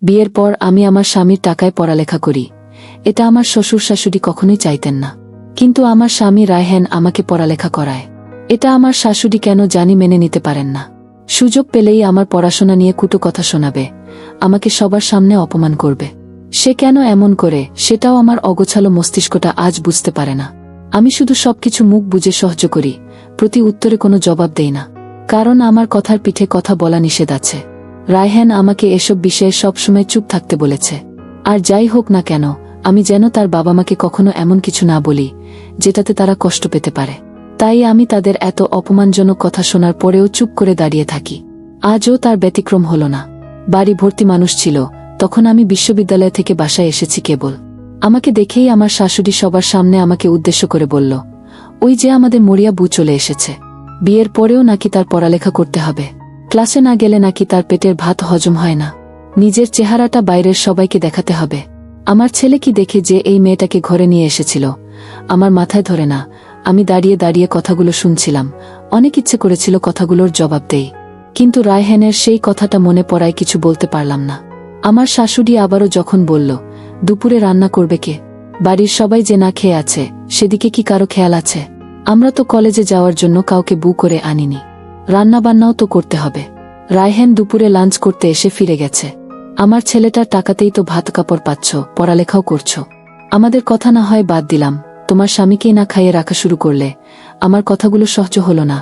বিয়ের পর আমি আমার স্বামীর টাকায় পড়ালেখা করি। এটা আমার শ্বশুর শাশুড়ি কখনোই চাইতেন না, কিন্তু আমার স্বামী রায়হান আমাকে পড়ালেখা করায়। এটা আমার শাশুড়ি কেন জানি মেনে নিতে পারেন না। সুযোগ পেলেই আমার পড়াশোনা নিয়ে কুটো কথা শোনাবে, আমাকে সবার সামনে অপমান করবে। সে কেন এমন করে সেটাও আমার অগোছালো মস্তিষ্কটা আজ বুঝতে পারে না। আমি শুধু সবকিছু মুখ বুজে সহ্য করি, প্রতি উত্তরে কোনো জবাব দেই না, কারণ আমার কথার পিঠে কথা বলা নিষেধ আছে। রায়হান আমাকে এসব বিষয়ে সবসময় চুপ থাকতে বলেছে। আর যাই হোক না কেন, আমি যেন তার বাবা মাকে কখনো এমন কিছু না বলি যেটাতে তারা কষ্ট পেতে পারে। তাই আমি তাদের এত অপমানজনক কথা শোনার পরেও চুপ করে দাঁড়িয়ে থাকি। আজও তার ব্যতিক্রম হল না। বাড়ি ভর্তি মানুষ ছিল, তখন আমি বিশ্ববিদ্যালয় থেকে বাসায় এসেছি কেবল। আমাকে দেখেই আমার শাশুড়ি সবার সামনে আমাকে উদ্দেশ্য করে বলল, ওই যে আমাদের মরিয়া বউ চলে এসেছে। বিয়ের পরেও নাকি তার পড়ালেখা করতে হবে, ক্লাসে না গেলে নাকি তার পেটের ভাত হজম হয় না, নিজের চেহারাটা বাইরের সবাইকে দেখাতে হবে। আমার ছেলে কি দেখে যে এই মেয়েটাকে ঘরে নিয়ে এসেছিল, আমার মাথায় ধরে না। আমি দাঁড়িয়ে দাঁড়িয়ে কথাগুলো শুনছিলাম, অনেক ইচ্ছে করেছিল কথাগুলোর জবাব দেই, কিন্তু রায়হানের সেই কথাটা মনে পড়ায় কিছু বলতে পারলাম না। আমার শাশুড়ি আবারও যখন বলল, দুপুরে রান্না করবে কে? বাড়ির সবাই যে না খেয়ে আছে সেদিকে কি কারো খেয়াল আছে? আমরা তো কলেজে যাওয়ার জন্য কাউকে বু করে আনিনি, রান্না বান্নাও তো করতে হবে। রায়হান দুপুরে লাঞ্চ করতে এসে ফিরে গেছে। আমার ছেলেটার টাকাতেই তো ভাত কাপড় পাচ্ছ, পড়ালেখাও করছো। আমাদের কথা না হয় বাদ দিলাম, তোমার স্বামীকেই না খাইয়ে রাখা শুরু করলে। আমার কথাগুলো সহ্য হলো না,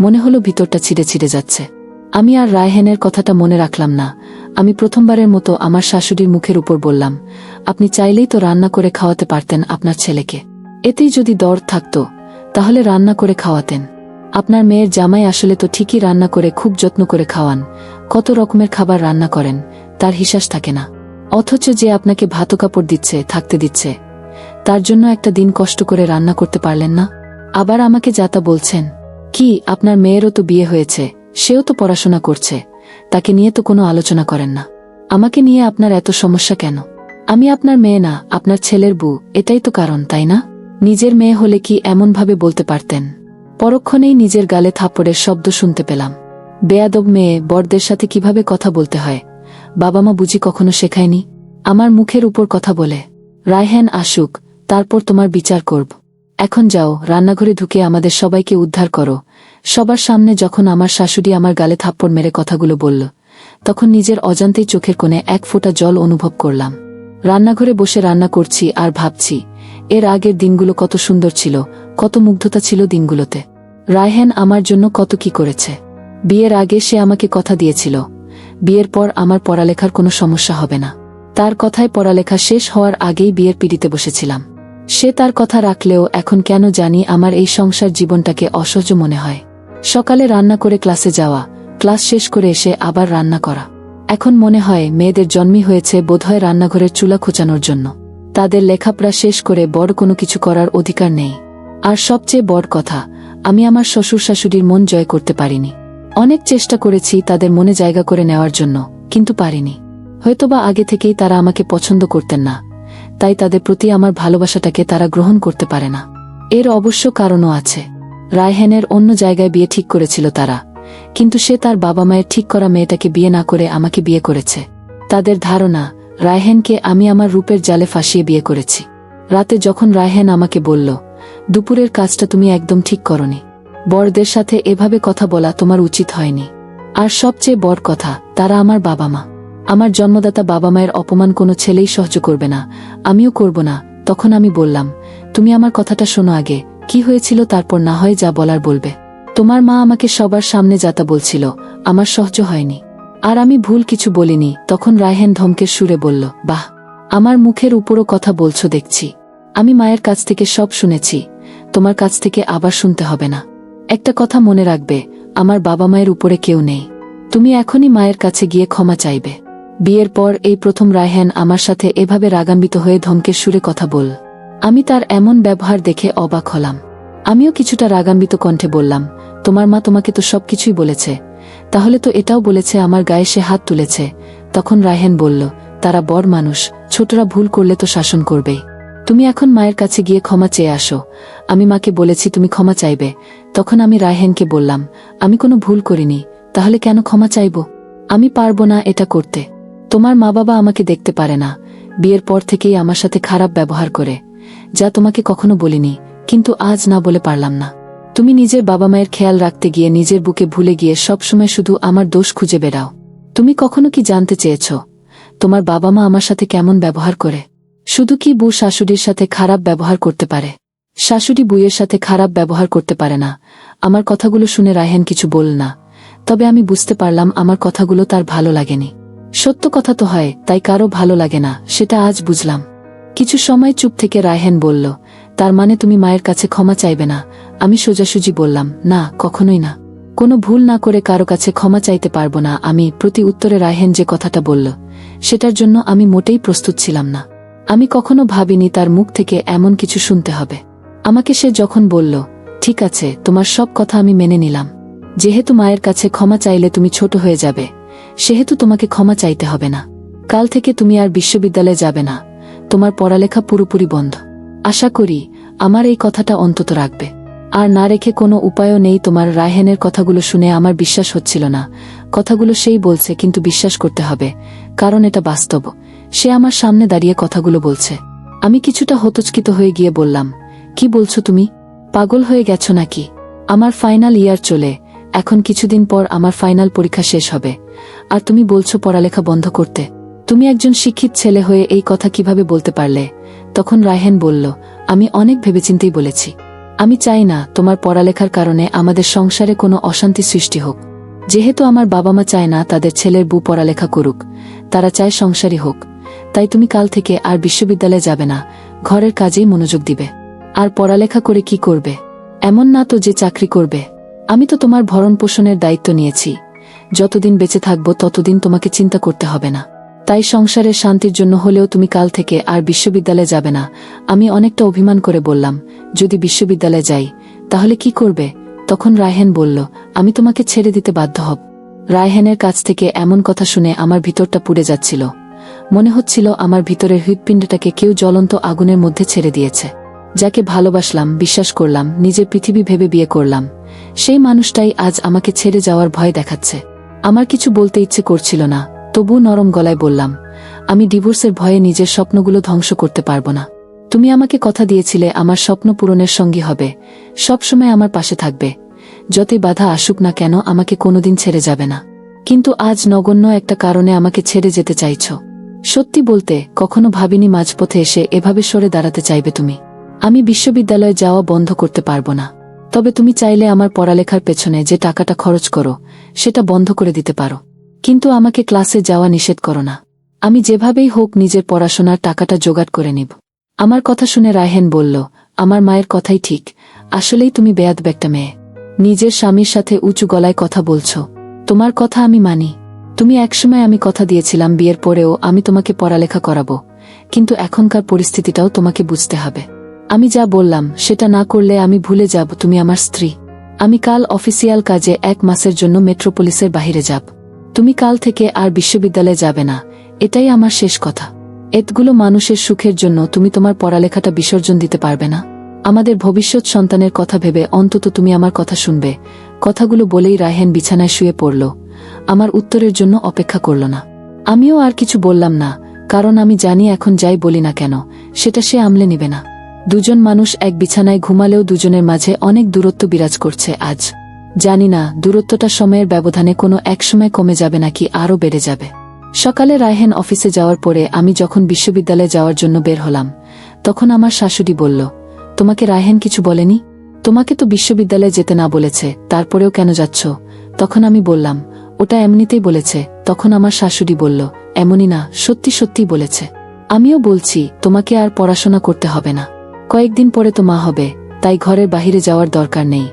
মনে হলো ভিতরটা ছিঁড়ে ছিঁড়ে যাচ্ছে। আমি আর রায়হানের কথাটা মনে রাখলাম না। আমি প্রথমবারের মতো আমার শাশুড়ির মুখের উপর বললাম, আপনি চাইলেই তো রান্না করে খাওয়াতে পারতেন আপনার ছেলেকে। এতেই যদি দর থাকতো তাহলে রান্না করে খাওয়াতেন। আপনার মেয়ের জামাই আসলে তো ঠিকই রান্না করে খুব যত্ন করে খাওয়ান, কত রকমের খাবার রান্না করেন, তার হিসাব থাকে না। অথচ যে আপনাকে ভাত কাপড় দিচ্ছে, থাকতে দিচ্ছে, তার জন্য একটা দিন কষ্ট করে রান্না করতে পারলেন না? আবার আমাকে যাতা বলছেন। কি, আপনার মেয়েরও তো বিয়ে হয়েছে, সেও তো পড়াশোনা করছে, তাকে নিয়ে তো কোনো আলোচনা করেন না। আমাকে নিয়ে আপনার এত সমস্যা কেন? আমি আপনার মেয়ে না, আপনার ছেলের বউ, এটাই তো কারণ, তাই না? নিজের মেয়ে হলে কি এমনভাবে বলতে পারতেন? পরক্ষণেই নিজের গালে থাপ্পড়ের শব্দ শুনতে পেলাম। বেয়াদব মেয়ে, বড়দের সাথে কিভাবে কথা বলতে হয় বাবা মা বুঝি কখনো শেখায়নি? আমার মুখের উপর কথা বলে। রায়হান আসুক, তারপর তোমার বিচার করব। এখন যাও, রান্নাঘরে ঢুকে আমাদের সবাইকে উদ্ধার করো। সবার সামনে যখন আমার শাশুড়ি আমার গালে থাপ্পড় মেরে কথাগুলো বলল, তখন নিজের অজান্তেই চোখের কোণে এক ফোঁটা জল অনুভব করলাম। রান্নাঘরে বসে রান্না করছি আর ভাবছি, এর আগের দিনগুলো কত সুন্দর ছিল, কত মুগ্ধতা ছিল দিনগুলোতে। রায়হান আমার জন্য কত কি করেছে। বিয়ের আগে সে আমাকে কথা দিয়েছিল, বিয়ের পর আমার পড়ালেখার কোনো সমস্যা হবে না। তার কথায় পড়ালেখা শেষ হওয়ার আগেই বিয়ের পিড়িতে বসেছিলাম। সে তার কথা রাখলেও এখন কেন জানি আমার এই সংসার জীবনটাকে অসহ্য মনে হয়। সকালে রান্না করে ক্লাসে যাওয়া, ক্লাস শেষ করে এসে আবার রান্না করা। এখন মনে হয় মেয়েদের জন্মই হয়েছে বোধহয় রান্নাঘরের চুলা খোঁচানোর জন্য। তাদের লেখাপড়া শেষ করে বড় কোনো কিছু করার অধিকার নেই। আর সবচেয়ে বড় কথা, আমি আমার শ্বশুর শাশুড়ির মন জয় করতে পারিনি। অনেক চেষ্টা করেছি তাদের মনে জায়গা করে নেওয়ার জন্য, কিন্তু পারিনি। হয়তোবা আগে থেকেই তারা আমাকে পছন্দ করতেন না, তাই তাদের প্রতি আমার ভালোবাসাটাকে তারা গ্রহণ করতে পারে না। এর অবশ্য কারণও আছে। রায়হানের অন্য জায়গায় বিয়ে ঠিক করেছিল তারা, কিন্তু সে তার বাবা মায়ের ঠিক করা মেয়েটাকে বিয়ে না করে আমাকে বিয়ে করেছে। তাদের ধারণা, রায়হানকে আমি আমার রূপের জালে ফাঁসিয়ে বিয়ে করেছি। রাতে যখন রায়হান আমাকে বলল, দুপুরের কাজটা তুমি একদম ঠিক করনি, বড়দের সাথে এভাবে কথা বলা তোমার উচিত হয়নি। আর সবচেয়ে বড় কথা, তারা আমার বাবা মা। আমার জন্মদাতা বাবা মায়ের অপমান কোনো ছেলেই সহ্য করবে না, আমিও করব না। তখন আমি বললাম, তুমি আমার কথাটা শোনো আগে, কি হয়েছিল তারপর না হয় যা বলার বলবে। তোমার মা আমাকে সবার সামনে যাতা বলছিল, আমার সহ্য হয়নি। আর আমি ভুল কিছু বলিনি। তখন রায়হান ধমকের সুরে বলল, বাহ, আমার মুখের উপরও কথা বলছো দেখছি। আমি মায়ের কাছ থেকে সব শুনেছি, তোমার কাছ থেকে আবার শুনতে হবে না। একটা কথা মনে রাখবে, আমার বাবা মায়ের উপরে কেউ নেই। তুমি এখনই মায়ের কাছে গিয়ে ক্ষমা চাইবে। বিয়ের পর এই প্রথম রায়হান আমার সাথে এভাবে রাগান্বিত হয়ে ধমকের সুরে কথা বল। আমি তার এমন ব্যবহার দেখে অবাক হলাম। আমিও কিছুটা রাগান্বিত কণ্ঠে বললাম, তোমার মা তোমাকে তো সবকিছুই বলেছে, তাহলে তো এটাও বলেছে আমার গায়ে সে হাত তুলেছে। তখন রায়হান বলল, তারা বড় মানুষ, ছোটরা ভুল করলে তো শাসন করবেই। তুমি এখন মায়ের কাছে গিয়ে ক্ষমা চেয়ে আসো। আমি মাকে বলেছি তুমি ক্ষমা চাইবে। তখন আমি রায়হানকে বললাম, আমি কোনো ভুল করিনি, তাহলে কেন ক্ষমা চাইব? আমি পারবো না এটা করতে। তোমার মা বাবা আমাকে দেখতে পারে না, বিয়ের পর থেকেই আমার সাথে খারাপ ব্যবহার করে, যা তোমাকে কখনো বলিনি, কিন্তু আজ না বলে পারলাম না। তুমি নিজের বাবা মায়ের খেয়াল রাখতে গিয়ে নিজের বুকে ভুলে গিয়ে সবসময় শুধু আমার দোষ খুঁজে বেড়াও। তুমি কখনো কি জানতে চেয়েছ তোমার বাবা মা আমার সাথে কেমন ব্যবহার করে? শুধু কি বউ শাশুড়ির সাথে খারাপ ব্যবহার করতে পারে? শাশুড়ি বউয়ের সাথে খারাপ ব্যবহার করতে পারে না। আমার কথাগুলো শুনে রায়হান কিছু বলল না, তবে আমি বুঝতে পারলাম আমার কথাগুলো তার ভালো লাগেনি। সত্য কথা তো হয়, তাই কারো ভালো লাগে না, সেটা আজ বুঝলাম। কিছু সময় চুপ থেকে রায়হান বলল, তার মানে তুমি মায়ের কাছে ক্ষমা চাইবে না? আমি সোজাসুজি বললাম, না, কখনোই না। কোনো ভুল না করে কারো কাছে ক্ষমা চাইতে পারবো না আমি। প্রতি উত্তরে রায়হান যে কথাটা বলল, সেটার জন্য আমি মোটেই প্রস্তুত ছিলাম না। আমি কখনো ভাবিনি তার মুখ থেকে এমন কিছু শুনতে হবে। আমাকে সে যখন বলল, ঠিক আছে, তোমার সব কথা আমি মেনে নিলাম, যেহেতু মায়ের কাছে ক্ষমা চাইলে তুমি ছোট হয়ে যাবে, সেহেতু তোমাকে ক্ষমা চাইতে হবে না। কাল থেকে তুমি আর বিশ্ববিদ্যালয়ে যাবে না, তোমার পড়ালেখা পুরোপুরি বন্ধ। আশা করি আমার এই কথাটা অন্তত রাখবে। আর না রেখে কোনো উপায়ও নেই তোমার। রায়হানের কথাগুলো শুনে আমার বিশ্বাস হচ্ছিল না। কথাগুলো সেই বলছে, কিন্তু বিশ্বাস করতে হবে, কারণ এটা বাস্তব। সে আমার সামনে দাঁড়িয়ে কথাগুলো বলছে। আমি কিছুটা হতচকিত হয়ে গিয়ে বললাম, কি বলছো তুমি? পাগল হয়ে গেছো নাকি? আমার ফাইনাল ইয়ার চলে, এখন কিছুদিন পর আমার ফাইনাল পরীক্ষা শেষ হবে, আর তুমি বলছো পড়ালেখা বন্ধ করতে? তুমি একজন শিক্ষিত ছেলে হয়ে এই কথা কিভাবে বলতে পারলে? তখন রায়হান বলল, আমি অনেক ভেবেচিন্তেই বলেছি। আমি চাই না তোমার পড়ালেখার কারণে আমাদের সংসারে কোনো অশান্তি সৃষ্টি হোক। যেহেতু আমার বাবা মা চায় না তাদের ছেলের বউ পড়ালেখা করুক, তারা চায় সংসারী হোক, তাই তুমি কাল থেকে আর বিশ্ববিদ্যালয়ে যাবে না, ঘরের কাজেই মনোযোগ দিবে। আর পড়ালেখা করে কি করবে? এমন না তো যে চাকরি করবে। আমি তো তোমার ভরণ পোষণের দায়িত্ব নিয়েছি, যতদিন বেঁচে থাকবো ততদিন তোমাকে চিন্তা করতে হবে না। তাই সংসারের শান্তির জন্য হলেও তুমি কাল থেকে আর বিশ্ববিদ্যালয়ে যাবে না। আমি অনেকটা অভিমান করে বললাম, যদি বিশ্ববিদ্যালয়ে যাই তাহলে কি করবে? তখন রায়হান বলল, আমি তোমাকে ছেড়ে দিতে বাধ্য হব। রায়হানের কাছ থেকে এমন কথা শুনে আমার ভিতরটা পুড়ে যাচ্ছিল। মনে হচ্ছিল আমার ভিতরের হৃৎপিণ্ডটাকে কেউ জ্বলন্ত আগুনের মধ্যে ছেড়ে দিয়েছে। যাকে ভালোবাসলাম, বিশ্বাস করলাম, নিজের পৃথিবী ভেবে বিয়ে করলাম, সেই মানুষটাই আজ আমাকে ছেড়ে যাওয়ার ভয় দেখাচ্ছে। আমার কিছু বলতে ইচ্ছে করছিল না, তবু নরম গলায় বললাম, আমি ডিভোর্সের ভয়ে নিজের স্বপ্নগুলো ধ্বংস করতে পারবো না। তুমি আমাকে কথা দিয়েছিলে আমার স্বপ্ন পূরণের সঙ্গী হবে, সবসময় আমার পাশে থাকবে, যতই বাধা আসুক না কেন আমাকে কোনোদিন ছেড়ে যাবে না। কিন্তু আজ নগণ্য একটা কারণে আমাকে ছেড়ে যেতে চাইছ। সত্যি বলতে কখনো ভাবিনি মাঝপথে এসে এভাবে সরে দাঁড়াতে চাইবে তুমি। আমি বিশ্ববিদ্যালয়ে যাওয়া বন্ধ করতে পারবো না, তবে তুমি চাইলে আমার পড়ালেখার পেছনে যে টাকাটা খরচ করো সেটা বন্ধ করে দিতে পারো, কিন্তু আমাকে ক্লাসে যাওয়া নিষেধ করো না। আমি যেভাবেই হোক নিজের পড়াশোনার টাকাটা জোগাড় করে নিব। আমার কথা শুনে রায়হান বলল, আমার মায়ের কথাই ঠিক, আসলেই তুমি বেয়াদব একটা মেয়ে। নিজের স্বামীর সাথে উঁচু গলায় কথা বলছো। তোমার কথা আমি মানি। তুমি একসময় আমি কথা দিয়েছিলাম বিয়ের পরেও আমি তোমাকে পড়ালেখা করাবো, কিন্তু এখনকার পরিস্থিতিটাও তোমাকে বুঝতে হবে। আমি যা বললাম সেটা না করলে আমি ভুলে যাব তুমি আমার স্ত্রী। আমি কাল অফিসিয়াল কাজে 1 মাসের জন্য মেট্রোপলিসের বাইরে যাব। তুমি কাল থেকে আর বিশ্ববিদ্যালয়ে যাবে না, এটাই আমার শেষ কথা। এতগুলো মানুষের সুখের জন্য তুমি তোমার পড়ালেখাটা বিসর্জন দিতে পারবে না? আমাদের ভবিষ্যৎ সন্তানের কথা ভেবে অন্তত তুমি আমার কথা শুনবে। কথাগুলো বলেই রায়হান বিছানায় শুয়ে পড়ল, আমার উত্তরের জন্য অপেক্ষা করল না। আমিও আর কিছু বললাম না, কারণ আমি জানি এখন যাই বলি না কেন সেটা সে আমলে নিবে না। দুজন মানুষ এক বিছানায় ঘুমালেও দুজনের মাঝে অনেক দূরত্ব বিরাজ করছে আজ। জানি না দূরত্বটা সময়ের ব্যবধানে কোনো এক সময় কমে যাবে নাকি আরও বেড়ে যাবে। সকালে রায়হান অফিসে যাওয়ার পরে আমি যখন বিশ্ববিদ্যালয়ে যাওয়ার জন্য বের হলাম, তখন আমার শাশুড়ি বলল, তোমাকে রায়হান কিছু বলেনি? তোমাকে তো বিশ্ববিদ্যালয়ে যেতে না বলেছে, তারপরেও কেন যাচ্ছ? তখন আমি বললাম, ওটা এমনিতেই বলেছে। তখন আমার শাশুড়ি বলল, এমনই না, সত্যি সত্যি বলেছে। আমিও বলছি তোমাকে আর পড়াশোনা করতে হবে না, কয়েকদিন পরে তো মা হবে, তাই ঘরের বাহিরে যাওয়ার দরকার নেই।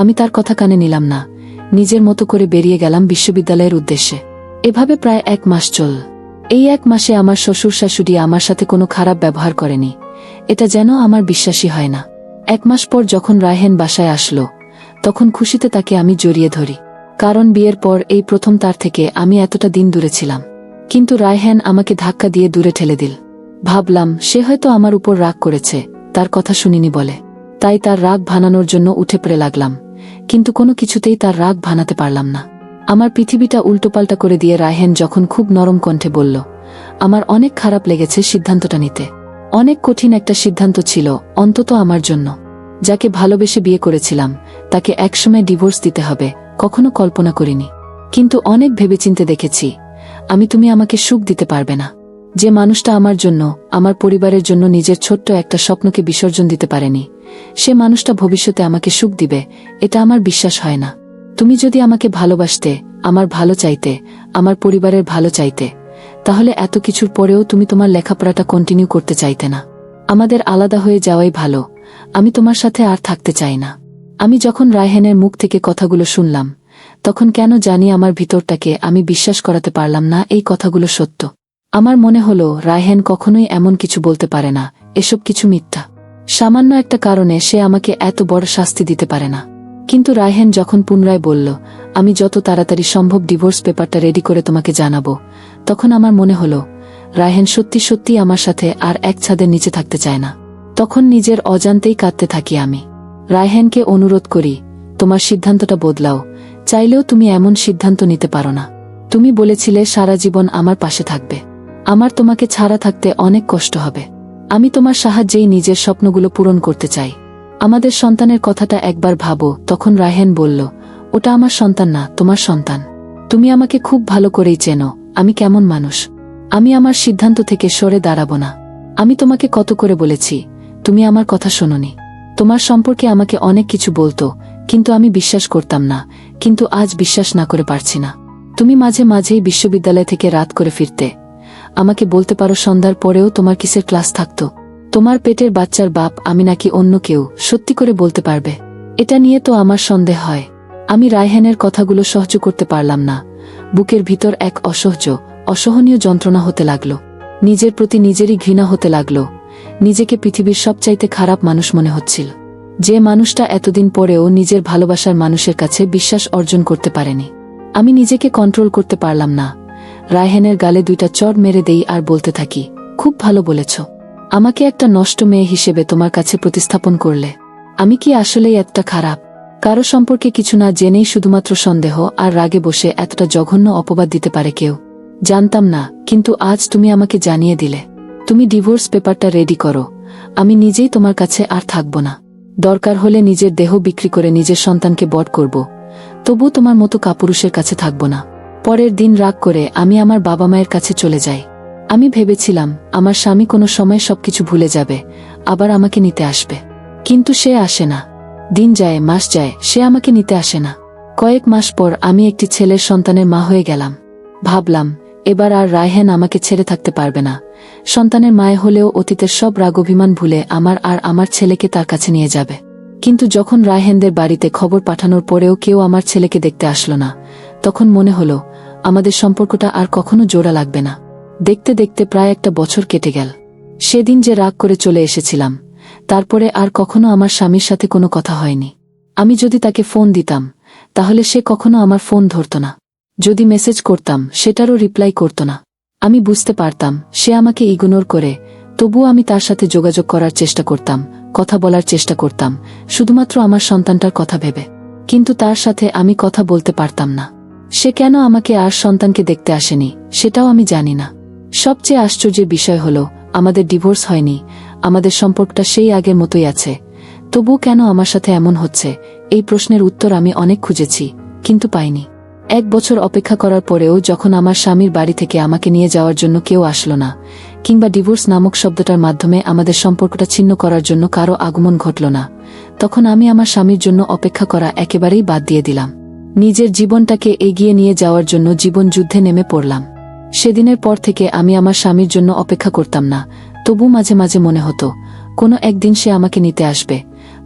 আমি তার কথা কানে নিলাম না, নিজের মতো করে বেরিয়ে গেলাম বিশ্ববিদ্যালয়ের উদ্দেশ্যে। এভাবে প্রায় 1 মাস চল। এই 1 মাসে আমার শ্বশুর শাশুড়ি আমার সাথে কোনো খারাপ ব্যবহার করেনি, এটা যেন আমার বিশ্বাসই হয় না। 1 মাস পর যখন রায়হান বাসায় আসলো, তখন খুশিতে তাকে আমি জড়িয়ে ধরি, কারণ বিয়ের পর এই প্রথম তার থেকে আমি এতটা দিন দূরে ছিলাম। কিন্তু রায়হান আমাকে ধাক্কা দিয়ে দূরে ঠেলে দিল। ভাবলাম সে হয়তো আমার উপর রাগ করেছে, তার কথা শুনিনি বলে, তাই তার রাগ ভানানোর জন্য উঠে পড়ে লাগলাম, কিন্তু কোনো কিছুতেই তার রাগ ভানাতে পারলাম না। আমার পৃথিবীটা উল্টোপাল্টা করে দিয়ে রায়হান যখন খুব নরম কণ্ঠে বলল, আমার অনেক খারাপ লেগেছে সিদ্ধান্তটা নিতে। অনেক কঠিন একটা সিদ্ধান্ত ছিল, অন্তত আমার জন্য। যাকে ভালোবেসে বিয়ে করেছিলাম তাকে একসময় ডিভোর্স দিতে হবে কখনো কল্পনা করিনি। কিন্তু অনেক ভেবেচিন্তে দেখেছি তুমি আমাকে সুখ দিতে পারবে না। যে মানুষটা আমার জন্য, আমার পরিবারের জন্য নিজের ছোট্ট একটা স্বপ্নকে বিসর্জন দিতে পারেনি, সে মানুষটা ভবিষ্যতে আমাকে সুখ দিবে, এটা আমার বিশ্বাস হয় না। তুমি যদি আমাকে ভালোবাসতে, আমার ভালো চাইতে, আমার পরিবারের ভালো চাইতে, তাহলে এত কিছুর পরেও তুমি তোমার লেখাপড়াটা কন্টিনিউ করতে চাইতে না। আমাদের আলাদা হয়ে যাওয়াই ভালো, আমি তোমার সাথে আর থাকতে চাই না। আমি যখন রায়হানের মুখ থেকে কথাগুলো শুনলাম, তখন কেন জানি আমার ভিতরটাকে আমি বিশ্বাস করাতে পারলাম না এই কথাগুলো সত্য। আমার মনে হলো রায়হান কখনোই এমন কিছু বলতে পারে না, এসব কিছু মিথ্যা। সামান্য একটা কারণে সে আমাকে এত বড় শাস্তি দিতে পারে না। কিন্তু রায়হান যখন পুনরায় বলল, আমি যত তাড়াতাড়ি সম্ভব ডিভোর্স পেপারটা রেডি করে তোমাকে জানাবো, তখন আমার মনে হলো রায়হান সত্যি সত্যি আমার সাথে আর এক ছাদের নিচে থাকতে চায় না। তখন নিজের অজান্তেই কাঁদতে থাকি আমি। রায়হানকে অনুরোধ করি, তোমার সিদ্ধান্তটা বদলাও, চাইলেও তুমি এমন সিদ্ধান্ত নিতে পারো না। তুমি বলেছিলে সারা জীবন আমার পাশে থাকবে। আমার তোমাকে ছাড়া থাকতে অনেক কষ্ট হবে। আমি তোমার সাহায্যেই নিজের স্বপ্নগুলো পূরণ করতে চাই। আমাদের সন্তানের কথাটা একবার ভাবো। তখন রায়হান বলল, ওটা আমার সন্তান না, তোমার সন্তান। তুমি আমাকে খুব ভালো করেই চেনো আমি কেমন মানুষ। আমি আমার সিদ্ধান্ত থেকে সরে দাঁড়াবো না। আমি তোমাকে কত করে বলেছি, তুমি আমার কথা শোনোনি। তোমার সম্পর্কে আমাকে অনেক কিছু বলতো, কিন্তু আমি বিশ্বাস করতাম না। কিন্তু আজ বিশ্বাস না করে পারছি না। তুমি মাঝে মাঝেই বিশ্ববিদ্যালয় থেকে রাত করে ফিরতে। আমাকে বলতে পারো সন্ধ্যার পরেও তোমার কিসের ক্লাস থাকতো। তোমার পেটের বাচ্চার বাপ আমি নাকি অন্য কেউ, সত্যি করে বলতে পারবে? এটা নিয়ে তো আমার সন্দেহ হয়। আমি রায়হানের কথাগুলো সহ্য করতে পারলাম না। বুকের ভিতর এক অসহনীয় যন্ত্রণা হতে লাগলো। নিজের প্রতি নিজেরই ঘৃণা হতে লাগলো। নিজেকে পৃথিবীর সবচাইতে খারাপ মানুষ মনে হচ্ছিল। যে মানুষটা এতদিন পরেও নিজের ভালোবাসার মানুষের কাছে বিশ্বাস অর্জন করতে পারেনি। আমি নিজেকে কন্ট্রোল করতে পারলাম না। রায়হানের গালে দুইটা চড় মেরে দেই আর বলতে থাকি, খুব ভালো বলেছ। আমাকে একটা নষ্ট মেয়ে হিসেবে তোমার কাছে প্রতিস্থাপন করলে। আমি কি আসলেই এতটা খারাপ? কারো সম্পর্কে কিছু না জেনেই শুধুমাত্র সন্দেহ আর রাগে বসে এতটা জঘন্য অপবাদ দিতে পারে কেউ? জানতাম না, কিন্তু আজ তুমি আমাকে জানিয়ে দিলে। তুমি ডিভোর্স পেপারটা রেডি করো। আমি নিজেই তোমার কাছে আর থাকব না। দরকার হলে নিজের দেহ বিক্রি করে নিজের সন্তানকে বধ করব, তবু তোমার মতো কাপুরুষের কাছে থাকব না। পরের দিন রাগ করে আমি আমার বাবা মায়ের কাছে চলে যাই। আমি ভেবেছিলাম আমার স্বামী কোনো সময় সবকিছু ভুলে যাবে, আবার আমাকে নিতে আসবে। কিন্তু সে আসে না। দিন যায়, মাস যায়, সে আমাকে নিতে আসে না। কয়েক মাস পর আমি একটি ছেলের সন্তানের মা হয়ে গেলাম। ভাবলাম এবার আর রায়হান আমাকে ছেড়ে থাকতে পারবে না। সন্তানের মায়ে হলেও অতীতের সব রাগ অভিমান ভুলে আমার আর আমার ছেলেকে তার কাছে নিয়ে যাবে। কিন্তু যখন রায়হানদের বাড়িতে খবর পাঠানোর পরেও কেউ আমার ছেলেকে দেখতে আসলো না, তখন মনে হলো আমাদের সম্পর্কটা আর কখনো জোড়া লাগবে না। দেখতে দেখতে প্রায় একটা বছর কেটে গেল। সেদিন যে রাগ করে চলে এসেছিলাম, তারপরে আর কখনো আমার স্বামীর সাথে কোনো কথা হয়নি। আমি যদি তাকে ফোন দিতাম, তাহলে সে কখনো আমার ফোন ধরত না। যদি মেসেজ করতাম, সেটারও রিপ্লাই করত না। আমি বুঝতে পারতাম সে আমাকে ইগনোর করে, তবুও আমি তার সাথে যোগাযোগ করার চেষ্টা করতাম, কথা বলার চেষ্টা করতাম, শুধুমাত্র আমার সন্তানটার কথা ভেবে। কিন্তু তার সাথে আমি কথা বলতে পারতাম না। সে কেন আমাকে আর সন্তানকে দেখতে আসেনি, সেটাও আমি জানি না। সবচেয়ে আশ্চর্যের বিষয় হলো আমাদের ডিভোর্স হয়নি, আমাদের সম্পর্কটা সেই আগের মতোই আছে। তবুও কেন আমার সাথে এমন হচ্ছে, এই প্রশ্নের উত্তর আমি অনেক খুঁজেছি, কিন্তু পাইনি। 1 বছর অপেক্ষা করার পরেও যখন আমার স্বামীর বাড়ি থেকে আমাকে নিয়ে যাওয়ার জন্য কেউ আসলো না, কিংবা ডিভোর্স নামক শব্দটার মাধ্যমে আমাদের সম্পর্কটা ছিন্ন করার জন্য কারো আগমন ঘটল না, তখন আমি আমার স্বামীর জন্য অপেক্ষা করা একেবারেই বাদ দিয়ে দিলাম। নিজের জীবনটাকে এগিয়ে নিয়ে যাওয়ার জন্য জীবন যুদ্ধে নেমে পড়লাম। সেদিনের পর থেকে আমি আমার স্বামীর জন্য অপেক্ষা করতাম না। তবু মাঝে মাঝে মনে হতো কোনো একদিন সে আমাকে নিতে আসবে,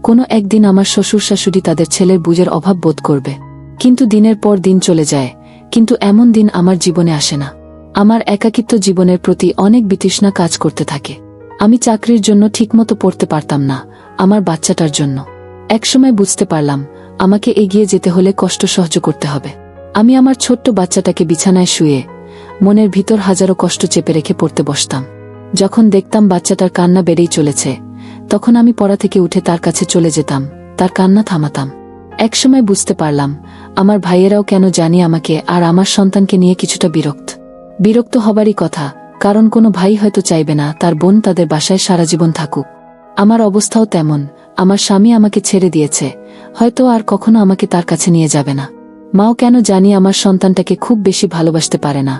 কোনো একদিন আমার শ্বশুর শাশুড়ি তাদের ছেলের বুঝের অভাব বোধ করবে। কিন্তু দিনের পর দিন চলে যায়, কিন্তু এমন দিন আমার জীবনে আসে না। আমার একাকিত্ব জীবনের প্রতি অনেক বিতৃষ্ণা কাজ করতে থাকে। আমি চাকরির জন্য ঠিকমতো পড়তে পারতাম না, আমার বাচ্চাটার জন্য। একসময় বুঝতে পারলাম আমাকে এগিয়ে যেতে হলে কষ্ট সহ্য করতে হবে। আমি আমার ছোট্ট বাচ্চাটাকে বিছানায় শুয়ে মনের ভিতর হাজারো কষ্ট চেপে রেখে পড়তে বসতাম। যখন দেখতাম বাচ্চাটার কান্না বেড়েই চলেছে, তখন আমি পড়া থেকে উঠে তার কাছে চলে যেতাম, তার কান্না থামাতাম। একসময় বুঝতে পারলাম আমার ভাইয়েরাও কেন জানি আমাকে আর আমার সন্তানকে নিয়ে কিছুটা বিরক্ত হবারই কথা, কারণ কোনো ভাই হয়তো চাইবে না তার বোন তাদের বাসায় সারা জীবন থাকুক। আমার অবস্থাও তেমন, আমার স্বামী আমাকে ছেড়ে দিয়েছে, হয়তো আর কখনো আমাকে তার কাছে নিয়ে যাবে না। মাও কেন জানি আমার সন্তানটাকে খুব বেশি ভালোবাসতে পারে না,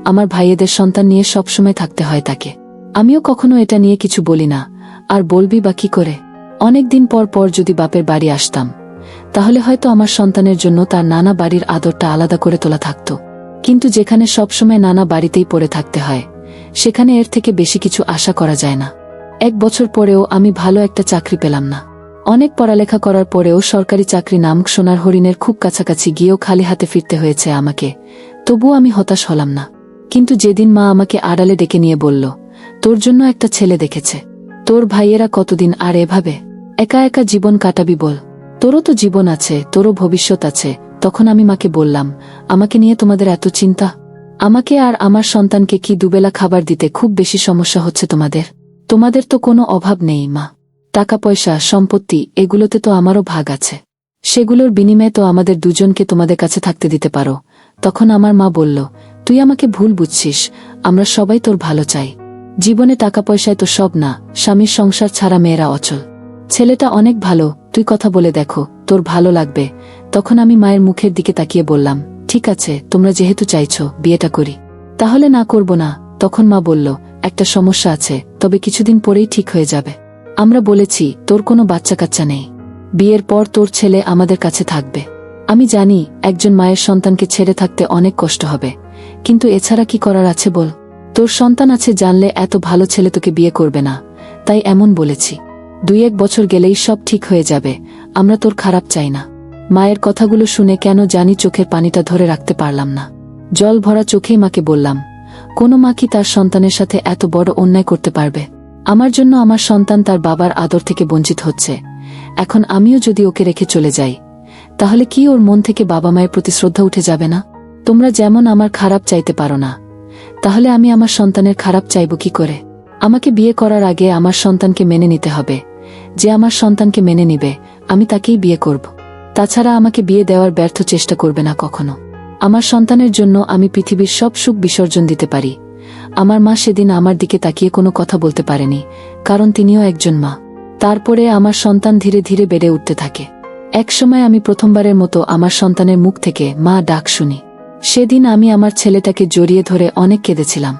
আমার ভাইয়েদের সন্তান নিয়ে সবসময় থাকতে হয় তাকে। আমিও কখনো এটা নিয়ে কিছু বলি না, আর বলবি বা কি করে। অনেকদিন পর পর যদি বাপের বাড়ি আসতাম, তাহলে হয়তো আমার সন্তানের জন্য তার নানা বাড়ির আদরটা আলাদা করে তোলা থাকত। কিন্তু যেখানে সবসময় নানা বাড়িতেই পড়ে থাকতে হয়, সেখানে এর থেকে বেশি কিছু আশা করা যায় না। 1 বছর পরেও আমি ভালো একটা চাকরি পেলাম না। অনেক পড়ালেখা করার পরেও সরকারি চাকরি নাম সোনার হরিণের খুব কাছাকাছি গিয়েও খালি হাতে ফিরতে হয়েছে আমাকে। তবুও আমি হতাশ হলাম না। কিন্তু যেদিন মা আমাকে আড়ালে ডেকে নিয়ে বলল, তোর জন্য একটা ছেলে দেখেছে, তোর ভাইয়েরা কতদিন আর এভাবে একা একা জীবন কাটাবি বল, তোরও তো জীবন আছে, তোরও ভবিষ্যৎ আছে। তখন আমি মাকে বললাম, আমাকে নিয়ে তোমাদের এত চিন্তা? আমাকে আর আমার সন্তানকে কি দুবেলা খাবার দিতে খুব বেশি সমস্যা হচ্ছে তোমাদের? তোমাদের তো কোনো অভাব নেই মা, টাকা পয়সা সম্পত্তি এগুলোতে তো আমারও ভাগ আছে, সেগুলোর বিনিময়ে তো আমাদের দুজনকে তোমাদের কাছে থাকতে দিতে পারো। তখন আমার মা বলল, তুই আমাকে ভুল বুঝছিস, আমরা সবাই তোর ভালো চাই। জীবনে টাকা পয়সায় তো সব না, স্বামীর সংসার ছাড়া মেয়েরা অচল। ছেলেটা অনেক ভালো, তুই কথা বলে দেখো, তোর ভালো লাগবে। তখন আমি মায়ের মুখের দিকে তাকিয়ে বললাম, ঠিক আছে, তোমরা যেহেতু চাইছো বিয়েটা করি, তাহলে না করব না। তখন মা বলল, একটা সমস্যা আছে, তবে কিছুদিন পরেই ঠিক হয়ে যাবে। আমরা বলেছি তোর কোনো বাচ্চা কাচ্চা নেই, বিয়ের পর তোর ছেলে আমাদের কাছে থাকবে। আমি জানি একজন মায়ের সন্তানকে ছেড়ে থাকতে অনেক কষ্ট হবে, কিন্তু এছাড়া কি করার আছে বল? তোর সন্তান আছে জানলে এত ভালো ছেলে তোকে বিয়ে করবে না, তাই এমন বলেছি। 2-1 বছর গেলেই সব ঠিক হয়ে যাবে, আমরা তোর খারাপ চাই না। মায়ের কথাগুলো শুনে কেন জানি চোখের পানিটা ধরে রাখতে পারলাম না। জল ভরা চোখেই মাকে বললাম, কোনো মা কি তার সন্তানের সাথে এত বড় অন্যায় করতে পারবে? আমার জন্য আমার সন্তান তার বাবার আদর থেকে বঞ্চিত হচ্ছে। এখন আমিও যদি ওকে রেখে চলে যাই, তাহলে কি ওর মন থেকে বাবা মায়ের প্রতি শ্রদ্ধা উঠে যাবে না? তোমরা যেমন আমার খারাপ চাইতে পারো না, তাহলে আমি আমার সন্তানের খারাপ চাইব কি করে? আমাকে বিয়ে করার আগে আমার সন্তানকে মেনে নিতে হবে। যে আমার সন্তানকে মেনে নিবে, আমি তাকেই বিয়ে করব। তাছাড়া আমাকে বিয়ে দেওয়ার ব্যর্থ চেষ্টা করবে না কখনো। আমার সন্তানের জন্য আমি পৃথিবীর সব সুখ বিসর্জন দিতে পারি। আমার মা সেদিন আমার দিকে তাকিয়ে কোনো কথা বলতে পারেনি, কারণ তিনিও একজন মা। তারপরে আমার সন্তান ধীরে ধীরে বেড়ে উঠতে থাকে। একসময় আমি প্রথমবারের মতো আমার সন্তানের মুখ থেকে মা ডাক শুনি। সেদিন আমি আমার ছেলেটাকে জড়িয়ে ধরে অনেক কেঁদেছিলাম,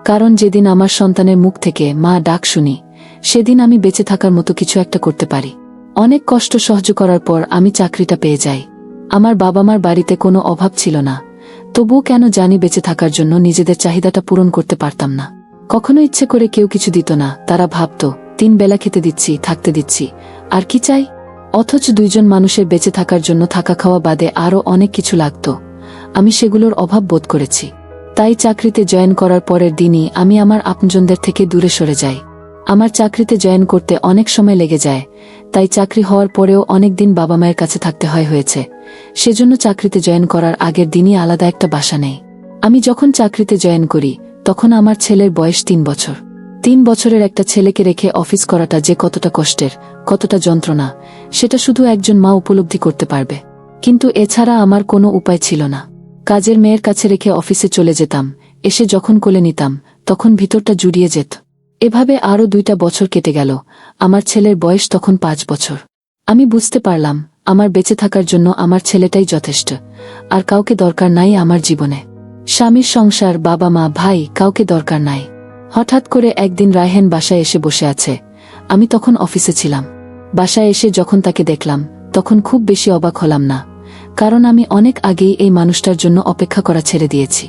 কারণ যেদিন আমার সন্তানের মুখ থেকে মা ডাক শুনি, সেদিন আমি বেঁচে থাকার মতো কিছু একটা করতে পারি। অনেক কষ্ট সহ্য করার পর আমি চাকরিটা পেয়ে যাই। আমার বাবা মার বাড়িতে কোনো অভাব ছিল না, তবুও কেন জানি বেঁচে থাকার জন্য নিজেদের চাহিদাটা পূরণ করতে পারতাম না। কখনো ইচ্ছে করে কেউ কিছু দিত না, তারা ভাবত 3 বেলা খেতে দিচ্ছি, থাকতে দিচ্ছি, আর কি চাই? অথচ 2 জন মানুষের বেঁচে থাকার জন্য থাকা খাওয়া বাদে আরও অনেক কিছু লাগত। আমি সেগুলোর অভাব বোধ করেছি। তাই চাকরিতে জয়েন করার পরের দিনই আমি আমার আপনজনদের থেকে দূরে সরে যাই। আমার চাকরিতে জয়েন করতে অনেক সময় লেগে যায়, তাই চাকরি হওয়ার পরেও অনেক দিন বাবা মায়ের কাছে থাকতে হয়েছে। সেজন্য চাকরিতে জয়েন করার আগের দিনই আলাদা একটা বাসা নেই। আমি যখন চাকরিতে জয়েন করি, তখন আমার ছেলের বয়স 3 বছর। 3 বছরের একটা ছেলেকে রেখে অফিস করাটা যে কতটা কষ্টের, কতটা যন্ত্রণা, সেটা শুধু একজন মা উপলব্ধি করতে পারবে। কিন্তু এছাড়া আমার কোনো উপায় ছিল না। কাজের মেয়ের কাছে রেখে অফিসে চলে যেতাম, এসে যখন কোলে নিতাম, তখন ভিতরটা জুড়িয়ে যেত। এভাবে আরও 2টা বছর কেটে গেল। আমার ছেলের বয়স তখন 5 বছর। আমি বুঝতে পারলাম আমার বেঁচে থাকার জন্য আমার ছেলেটাই যথেষ্ট, আর কাউকে দরকার নাই আমার জীবনে। স্বামীর সংসার, বাবা মা, ভাই, কাউকে দরকার নাই। হঠাৎ করে একদিন রায়হান বাসায় এসে বসে আছে। আমি তখন অফিসে ছিলাম। বাসায় এসে যখন তাকে দেখলাম, তখন খুব বেশি অবাক হলাম না, কারণ আমি অনেক আগেই এই মানুষটার জন্য অপেক্ষা করা ছেড়ে দিয়েছি।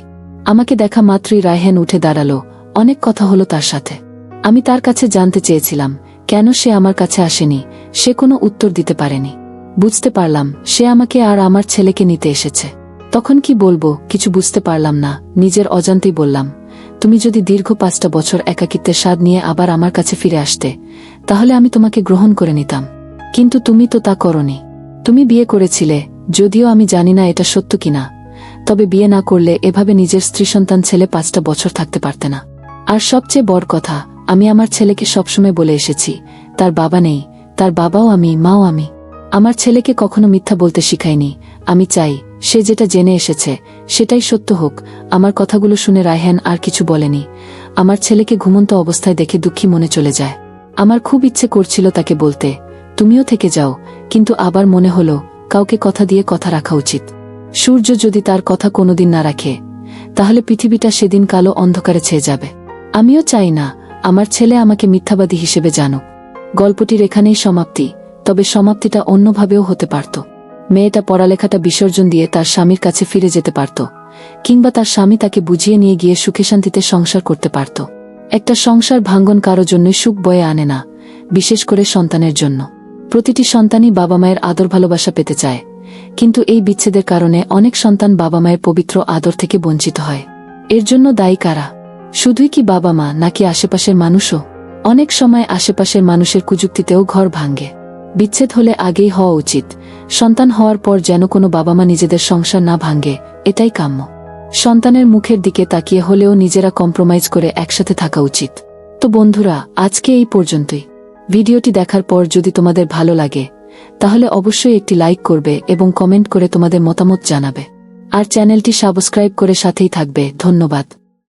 আমাকে দেখা মাত্রই রায়হান উঠে দাঁড়ালো, অনেক কথা হলো তার সাথে। আমি তার কাছে জানতে চেয়েছিলাম কেন সে আমার কাছে আসেনি, সে কোনো উত্তর দিতে পারেনি। বুঝতে পারলাম সে আমাকে আর আমার ছেলেকে নিতে এসেছে। তখন কি বলবো কিছু বুঝতে পারলাম না, নিজের অজান্তেই বললাম, তুমি যদি দীর্ঘ 5টা বছর একাকিত্বের স্বাদ নিয়ে আবার আমার কাছে ফিরে আসতে, তাহলে আমি তোমাকে গ্রহণ করে নিতাম। কিন্তু তুমি তো তা করনি। তুমি বিয়ে করেছিলে, যদিও আমি জানি না এটা সত্য কিনা, তবে বিয়ে না করলে এভাবে নিজের স্ত্রী সন্তান ছেলে 5টা বছর থাকতে পারতে না। আর সবচেয়ে বড় কথা, আমি আমার ছেলেকে সবসময় বলে এসেছি তার বাবা নেই, তার বাবাও আমি, মাও আমি। আমার ছেলেকে কখনো মিথ্যা বলতে শিখাইনি। আমি চাই সে যেটা জেনে এসেছে সেটাই সত্য হোক। আমার কথাগুলো শুনে রায়হান আর কিছু বলেনি। আমার ছেলেকে ঘুমন্ত অবস্থায় দেখে দুঃখী মনে চলে যায়। আমার খুব ইচ্ছে করছিল তাকে বলতে, তুমিও থেকে যাও, কিন্তু আবার মনে হলো কাউকে কথা দিয়ে কথা রাখা উচিত। সূর্য যদি তার কথা কোনোদিন না রাখে, তাহলে পৃথিবীটা সেদিন কালো অন্ধকারে ছেয়ে যাবে। আমিও চাই না আমার ছেলে আমাকে মিথ্যাবাদী হিসেবে জানুক। গল্পটির এখানেই সমাপ্তি, তবে সমাপ্তিটা অন্যভাবেও হতে পারত। মেয়েটা পড়ালেখাটা বিসর্জন দিয়ে তার স্বামীর কাছে ফিরে যেতে পারত, কিংবা তার স্বামী তাকে বুঝিয়ে নিয়ে গিয়ে সুখে শান্তিতে সংসার করতে পারত। একটা সংসার ভাঙ্গন কারো জন্যই সুখ বয়ে আনে না, বিশেষ করে সন্তানের জন্য। প্রতিটি সন্তানই বাবা মায়ের আদর ভালোবাসা পেতে চায়, কিন্তু এই বিচ্ছেদের কারণে অনেক সন্তান বাবা মায়ের পবিত্র আদর থেকে বঞ্চিত হয়। এর জন্য দায়ী কারা? শুধুই কি বাবা মা, নাকি আশেপাশের মানুষও? অনেক সময় আশেপাশের মানুষের কুযুক্তিতেও ঘর ভাঙ্গে। বিচ্ছেদ হলে আগেই হওয়া উচিত। সন্তান হওয়ার পর যেন কোনো বাবা মা নিজেদের সংসার না ভাঙ্গে, এটাই কাম্য। সন্তানের মুখের দিকে তাকিয়ে হলেও নিজেরা কম্প্রোমাইজ করে একসাথে থাকা উচিত। তো বন্ধুরা, আজকে এই পর্যন্তই। ভিডিওটি দেখার পর যদি তোমাদের ভালো লাগে, তাহলে অবশ্যই একটি লাইক করবে এবং কমেন্ট করে তোমাদের মতামত জানাবে। আর চ্যানেলটি সাবস্ক্রাইব করে সাথেই থাকবে। ধন্যবাদ।